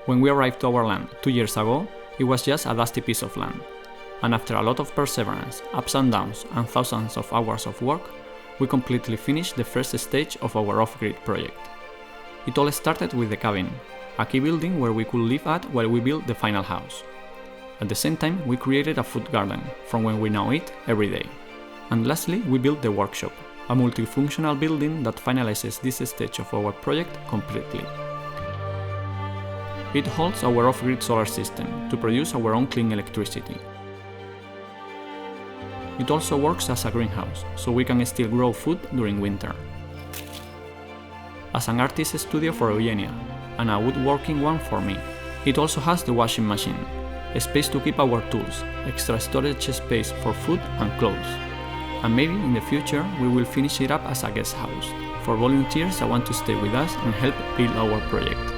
When we arrived to our land 2 years ago, it was just a dusty piece of land. And after a lot of perseverance, ups and downs, and thousands of hours of work, we completely finished the first stage of our off-grid project. It all started with the cabin, a key building where we could live at while we built the final house. At the same time, we created a food garden, from where we now eat every day. And lastly, we built the workshop, a multifunctional building that finalizes this stage of our project completely. It holds our off-grid solar system to produce our own clean electricity. It also works as a greenhouse, so we can still grow food during winter. As an artist studio for Eugenia, and a woodworking one for me. It also has the washing machine, a space to keep our tools, extra storage space for food and clothes. And maybe in the future we will finish it up as a guest house, for volunteers that want to stay with us and help build our project.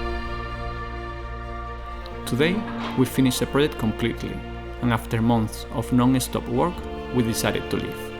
Today, we finished the project completely, and after months of non-stop work, we decided to leave.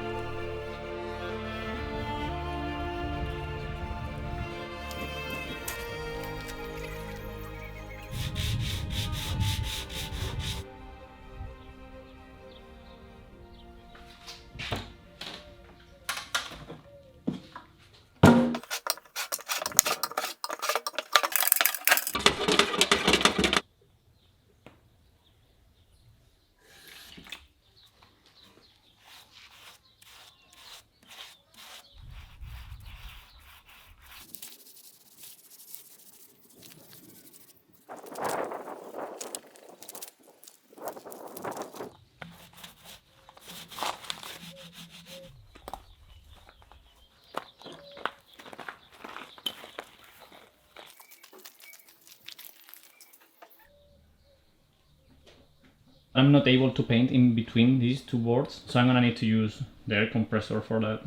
I'm not able to paint in between these two boards, so I'm gonna need to use the air compressor for that.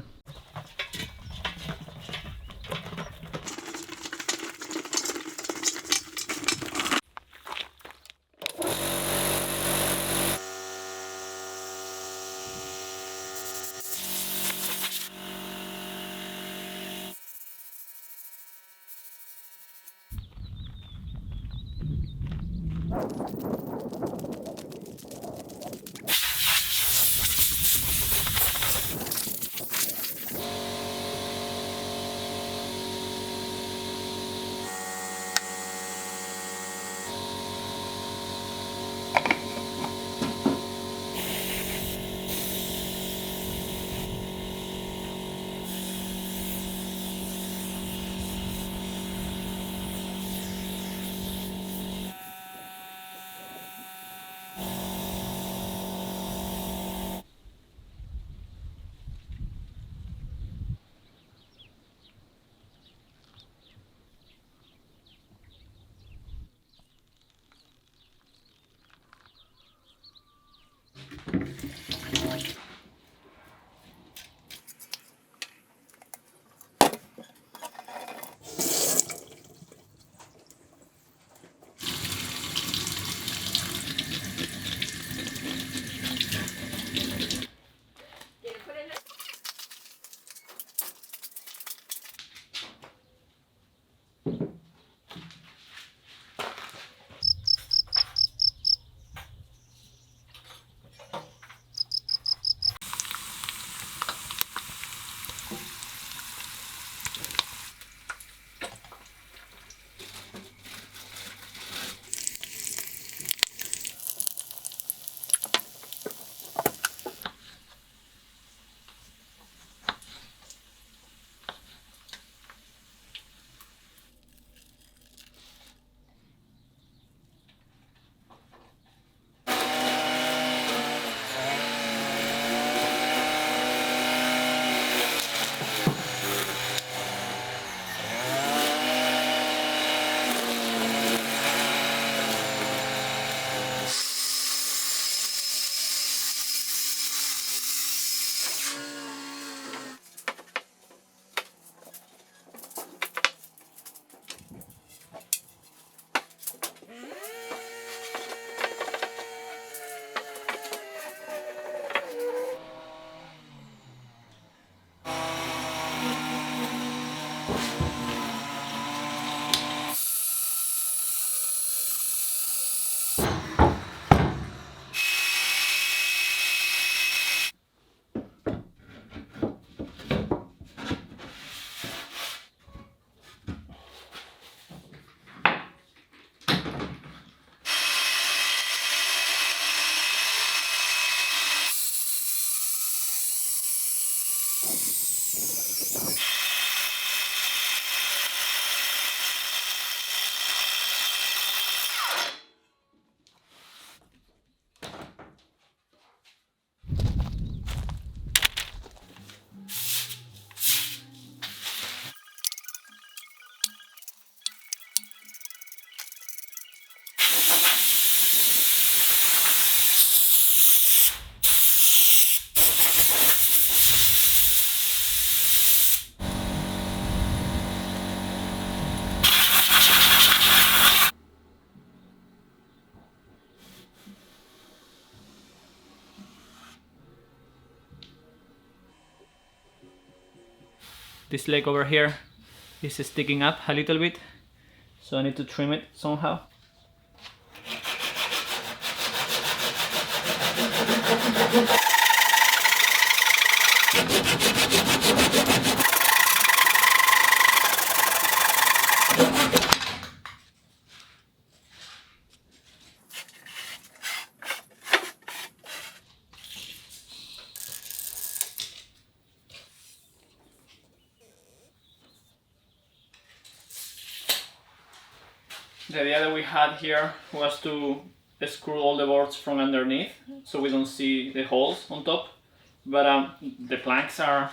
this leg over here is sticking up a little bit, so I need to trim it somehow. The idea that we had here was to screw all the boards from underneath so we don't see the holes on top, but the planks are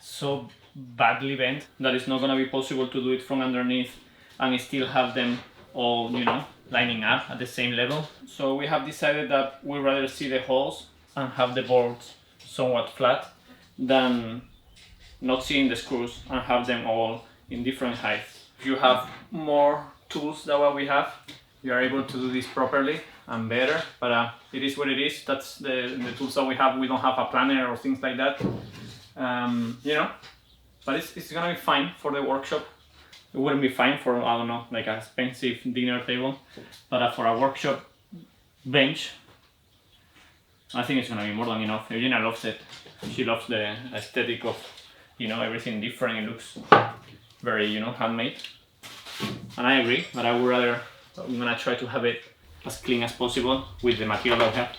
so badly bent that it's not going to be possible to do it from underneath and still have them all, you know, lining up at the same level. So we have decided that we'd rather see the holes and have the boards somewhat flat than not seeing the screws and have them all in different heights. If you have more tools than what we have, you are able to do this properly and better, but it is what it is. That's the tools that we have. We don't have a planner or things like that, you know, but it's gonna be fine for the workshop. It wouldn't be fine for, I don't know, like an expensive dinner table, but for a workshop bench, I think it's gonna be more than enough. Eugenia loves it. She loves the aesthetic of, you know, everything different. It looks very, you know, handmade. And I agree, but I would rather, I'm gonna try to have it as clean as possible with the material I have.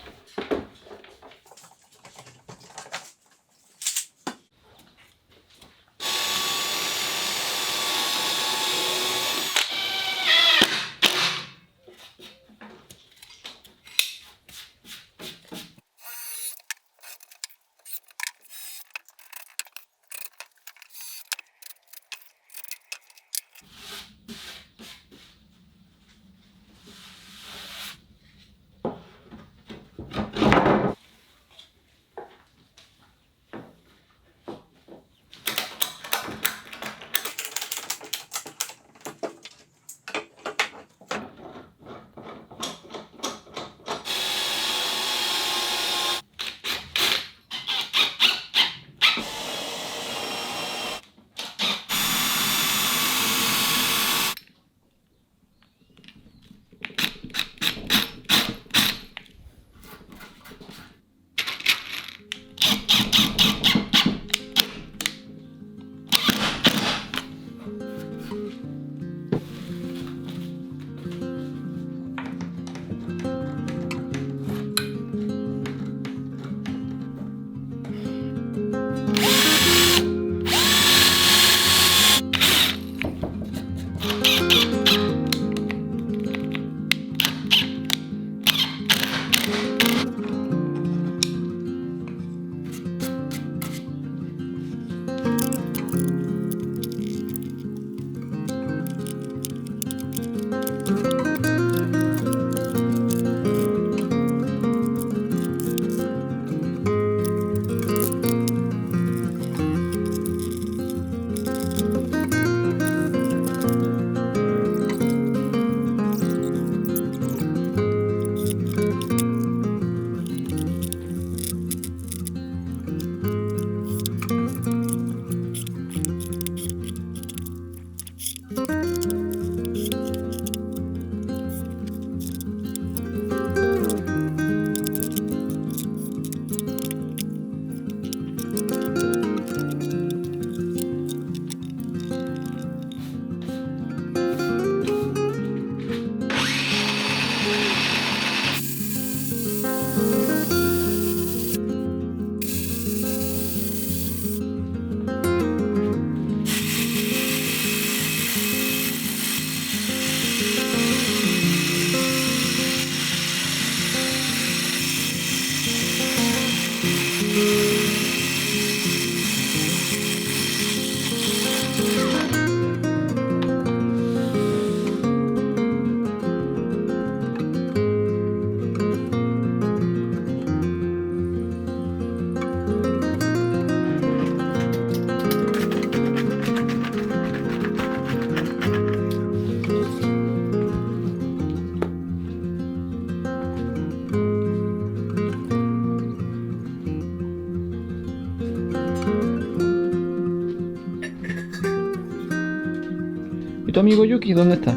¿Y tu amigo Yuki dónde está?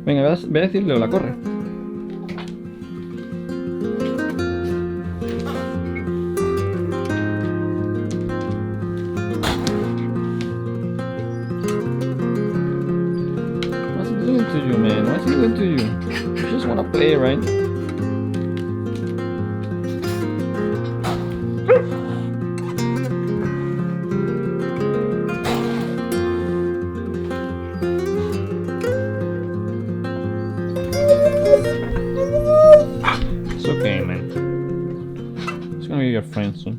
Venga, ve a decirle hola, corre. What's he doing to you, man? What's he doing to you? You just wanna play, right? It's okay, man. It's gonna be your friend soon.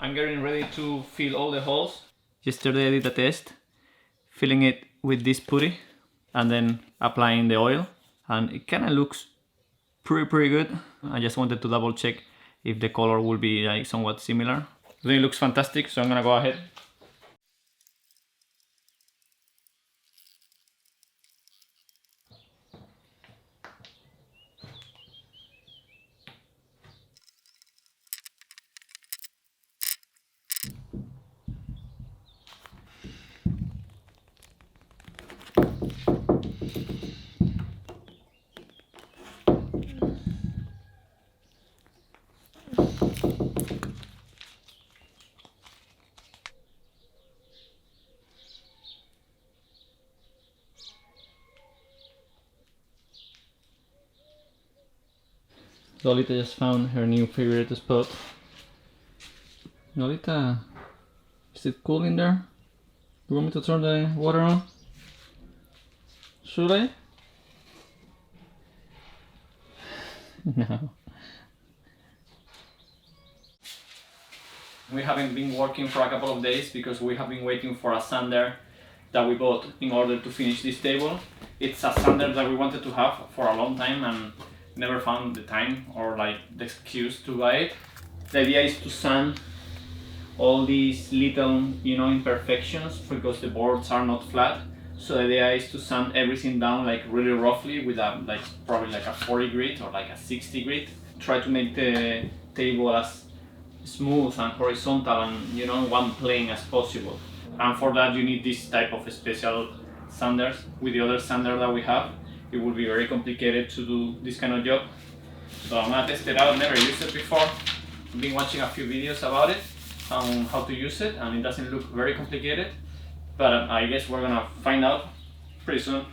I'm getting ready to fill all the holes. Yesterday I did a test, filling it with this putty and then applying the oil, and it kind of looks pretty good. I just wanted to double check if the color will be like somewhat similar. I think it looks fantastic, so I'm gonna go ahead. Lolita just found her new favorite spot. Lolita, is it cool in there? You want me to turn the water on? Should I? No. We haven't been working for a couple of days because we have been waiting for a sander that we bought in order to finish this table. It's a sander that we wanted to have for a long time and never found the time or like the excuse to buy it. The idea is to sand all these little, imperfections because the boards are not flat. So the idea is to sand everything down like really roughly with a probably like a 40 grit or like a 60 grit. Try to make the table as smooth and horizontal and one plane as possible. And for that you need this type of special sanders. With the other sander that we have, it would be very complicated to do this kind of job. So I'm gonna test it out. Never used it before. I've been watching a few videos about it on how to use it, and it doesn't look very complicated, but I guess we're gonna find out pretty soon.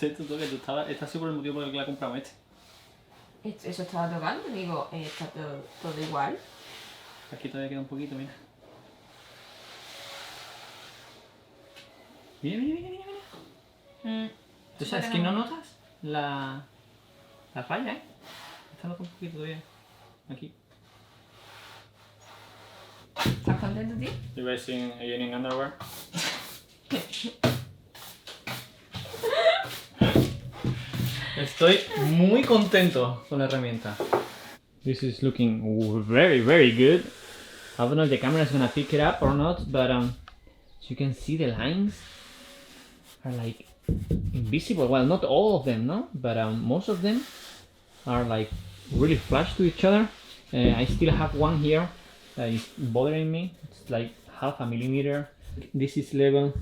Esto que tú estás seguro del motivo por el que la compramos Eso estaba tocando, digo, está todo igual. Aquí todavía queda un poquito, mira. Mira. ¿Tú sabes que no notas la falla, Está notando un poquito todavía. Aquí. ¿Estás contento, tío? You guys seeing a in underwear? Estoy muy contento con la herramienta. This is looking very, very good. I don't know if the camera is gonna pick it up or not, but as you can see, the lines are like invisible. Well, not all of them, no, but most of them are like really flush to each other. I still have one here that is bothering me. It's like half a millimeter. This is level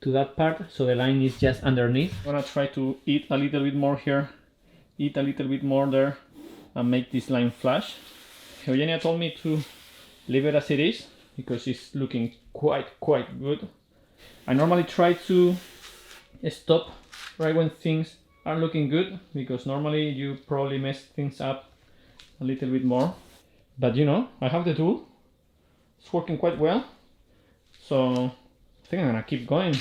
to that part, so the line is just underneath. I'm gonna try to eat a little bit more here, eat a little bit more there, and make this line flush. Eugenia told me to leave it as it is because it's looking quite good. I normally try to stop right when things are looking good, because normally you probably mess things up a little bit more. But you know, I have the tool. It's working quite well, so I think I'm gonna keep going.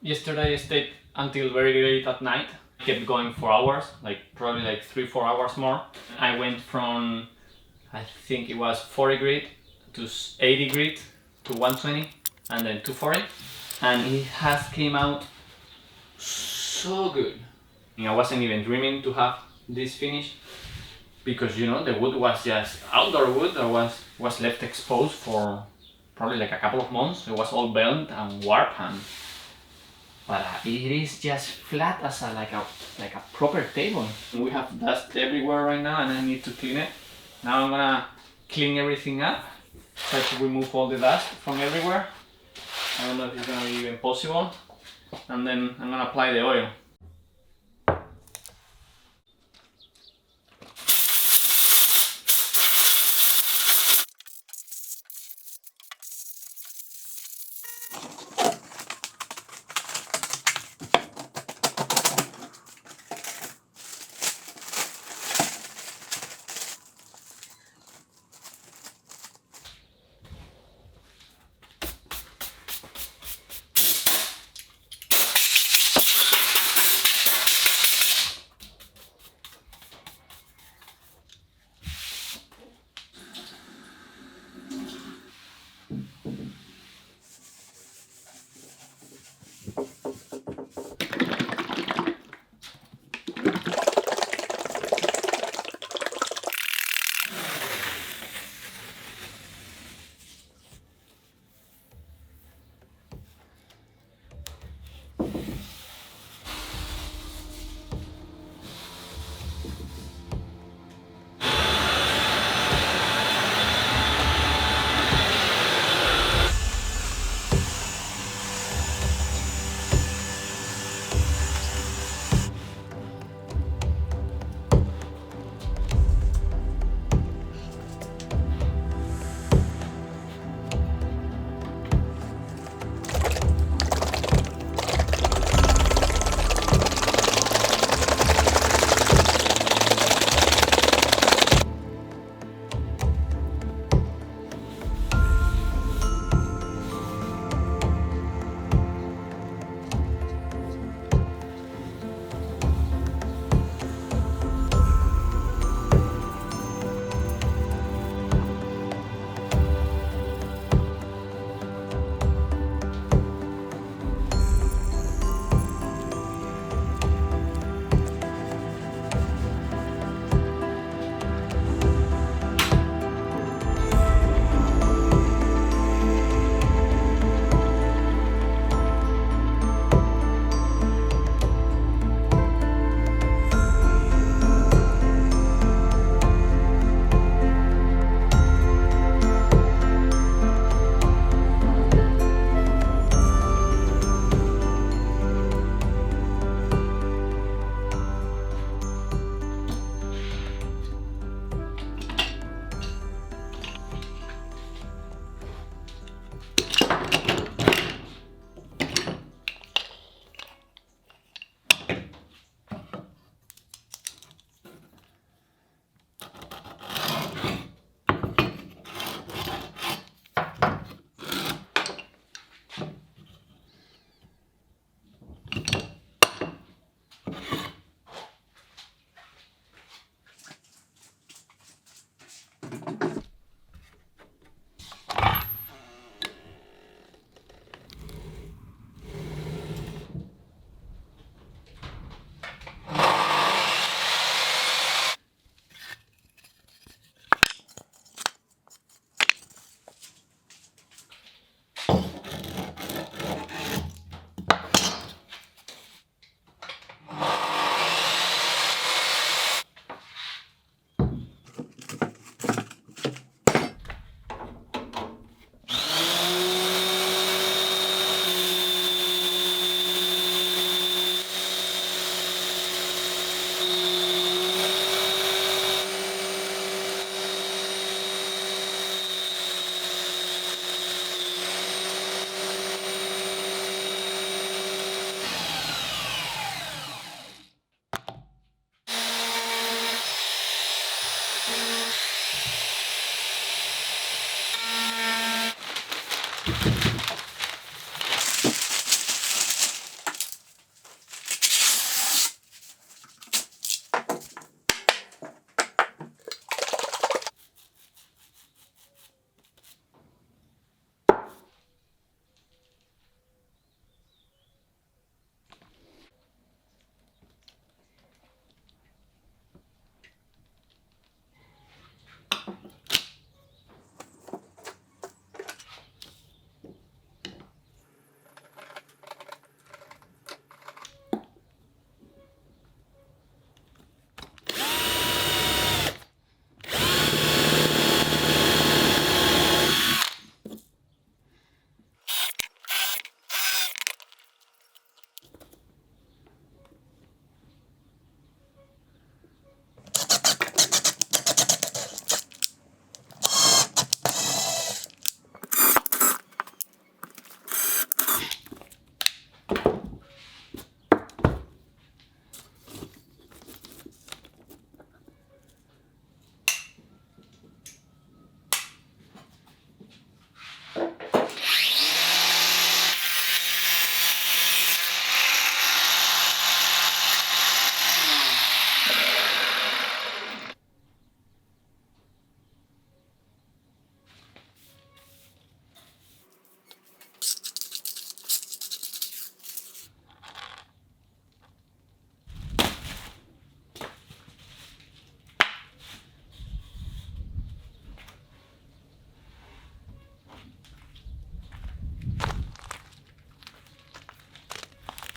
Yesterday I stayed until very late at night. Kept going for hours, probably 3-4 hours more. I went from, I think it was 40 grit to 80 grit to 120 and then 240, and it has came out so good. I wasn't even dreaming to have this finish, because you know the wood was just outdoor wood that was left exposed for probably a couple of months. It was all bent and warped, but it is just flat as like a proper table. We have dust everywhere right now, and I need to clean it. Now I'm gonna clean everything up, try to remove all the dust from everywhere. I don't know if it's gonna be even possible, and then I'm gonna apply the oil.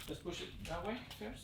Let's push it that way first.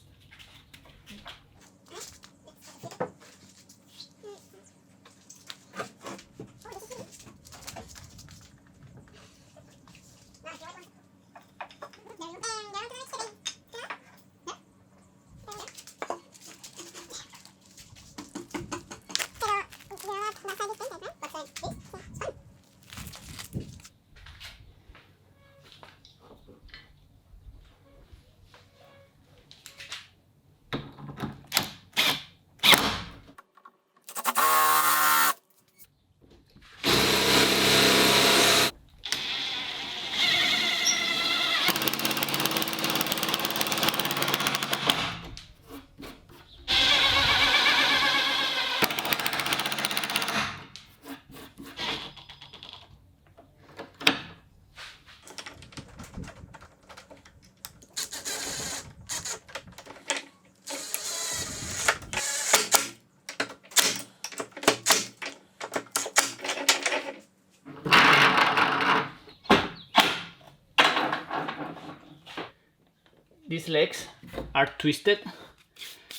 These legs are twisted,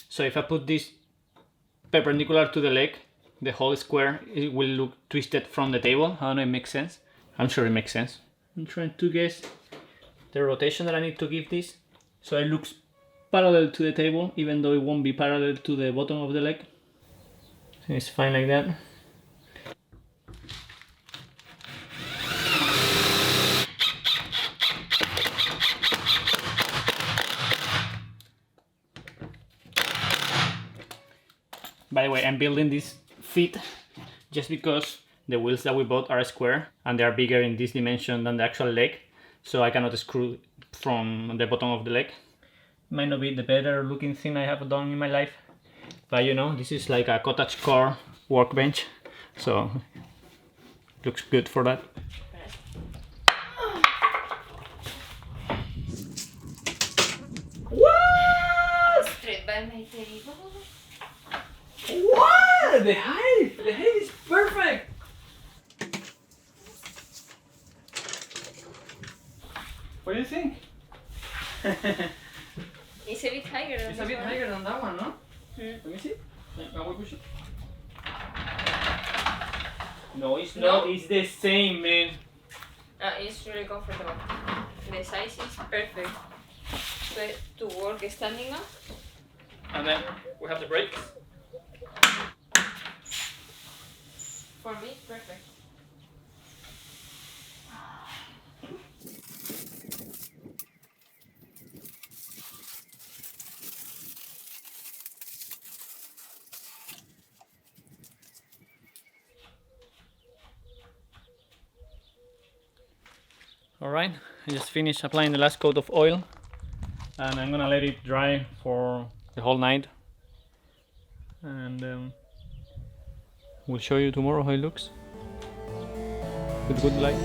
so if I put this perpendicular to the leg, the whole square, it will look twisted from the table. I don't know if it makes sense. I'm sure it makes sense. I'm trying to guess the rotation that I need to give this so it looks parallel to the table, even though it won't be parallel to the bottom of the leg. So it's fine like that. By the way, I'm building this feet just because the wheels that we bought are square and they are bigger in this dimension than the actual leg, so I cannot screw from the bottom of the leg. Might not be the better looking thing I have done in my life, but you know, this is like a cottagecore workbench, so looks good for that. What? Straight by my table. What? The height is perfect. What do you think? It's a bit higher than It's a bit higher than that one, no? Let me see. Can we push it? No, it's not. It's the same, man. It's really comfortable. The size is perfect. But to work standing up. And then we have the brakes. For me, it's perfect. Alright, I just finished applying the last coat of oil and I'm gonna let it dry for the whole night, and we'll show you tomorrow how it looks with good light.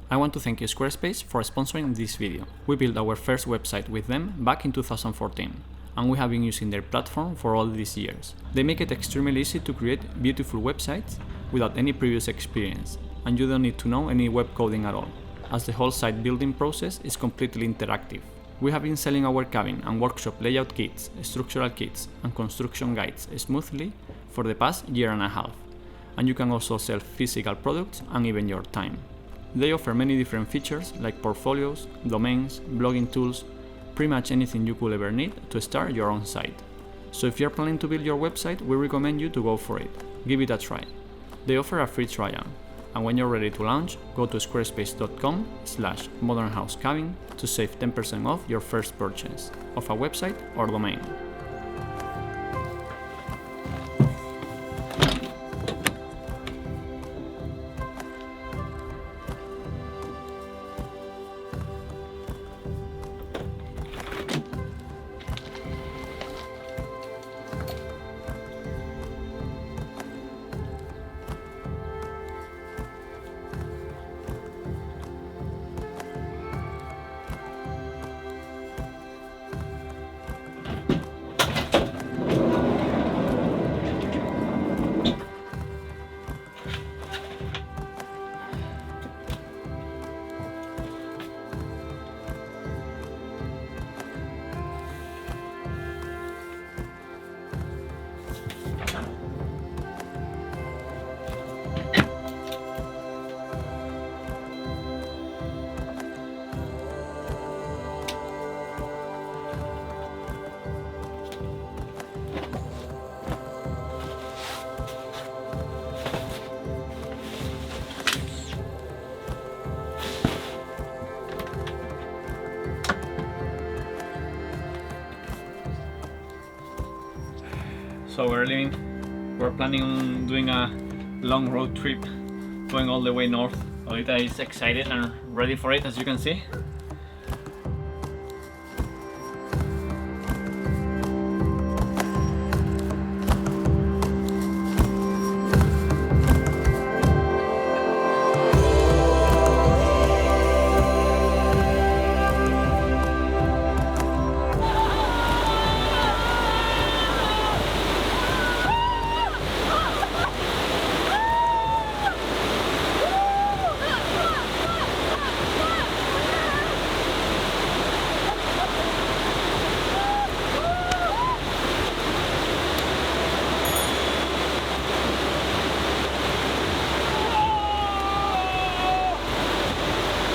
I want to thank Squarespace for sponsoring this video. We built our first website with them back in 2014, and we have been using their platform for all these years. They make it extremely easy to create beautiful websites without any previous experience, and you don't need to know any web coding at all, as the whole site building process is completely interactive. We have been selling our cabin and workshop layout kits, structural kits, and construction guides smoothly for the past year and a half, and you can also sell physical products and even your time. They offer many different features like portfolios, domains, blogging tools, pretty much anything you could ever need to start your own site. So if you're planning to build your website, we recommend you to go for it. Give it a try. They offer a free trial, and when you're ready to launch, go to squarespace.com/modernhousecabin to save 10% off your first purchase of a website or domain. So we're planning on doing a long road trip, going all the way north. Lolita is excited and ready for it, as you can see.